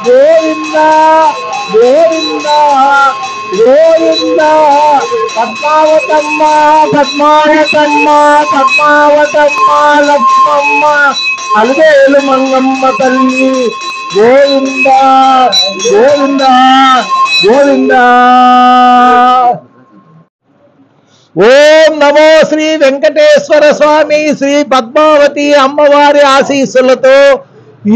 గోవింద గోవింద గోవింద. పద్మావతమ్మ పద్మావతమ్మ పద్మావతమ్మ లక్ష్మమ్మ అలువేలు మంగమ్మ తల్లి గోవింద గోవింద గోవింద. ఓం నమో శ్రీ వెంకటేశ్వర స్వామి శ్రీ పద్మావతి అమ్మవారి ఆశీస్సులతో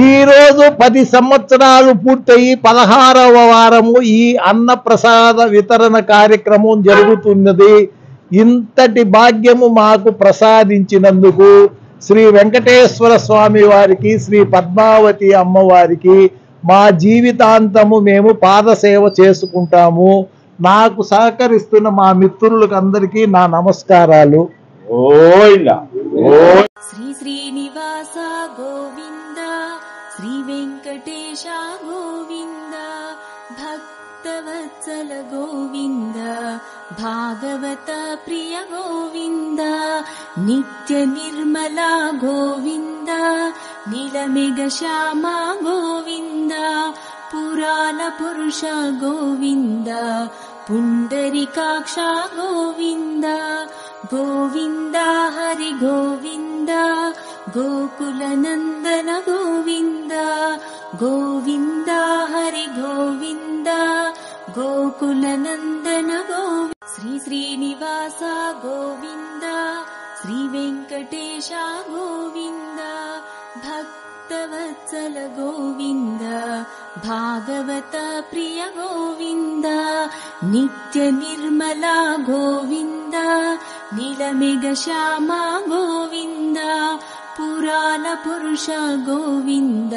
ఈరోజు 10 సంవత్సరాలు పూర్తయి 16వ వారము ఈ అన్నప్రసాద వితరణ కార్యక్రమం జరుగుతున్నది. ఇంతటి భాగ్యము మాకు ప్రసాదించినందుకు శ్రీ వెంకటేశ్వర స్వామి వారికి శ్రీ పద్మావతి అమ్మవారికి మా జీవితాంతము మేము పాదసేవ చేసుకుంటాము. నాకు సహకరిస్తున్న మా మిత్రులకందరికీ నా నమస్కారాలు. శ్రీ శ్రీనివాస గోవింద శ్రీ వెంకటేశ గోవింద భక్తవత్సల గోవింద భాగవత ప్రియ గోవింద నిత్య నిర్మల గోవింద నీలమేఘ శ్యామ గోవింద పురాణ పురుష గోవింద పుండరీకాక్ష గోవింద గోవింద హరి గోవింద గోకుల నందన గోవింద గోవింద హరి గోవింద గోకుల నందన గోవింద. శ్రీ శ్రీనివాస గోవింద శ్రీ వెంకటేశ గోవింద భక్తవత్సల గోవింద భాగవత ప్రియ గోవింద నిత్య నిర్మల గోవింద నీలమేఘ శ్యామ గోవింద పురాణ పురుష గోవింద.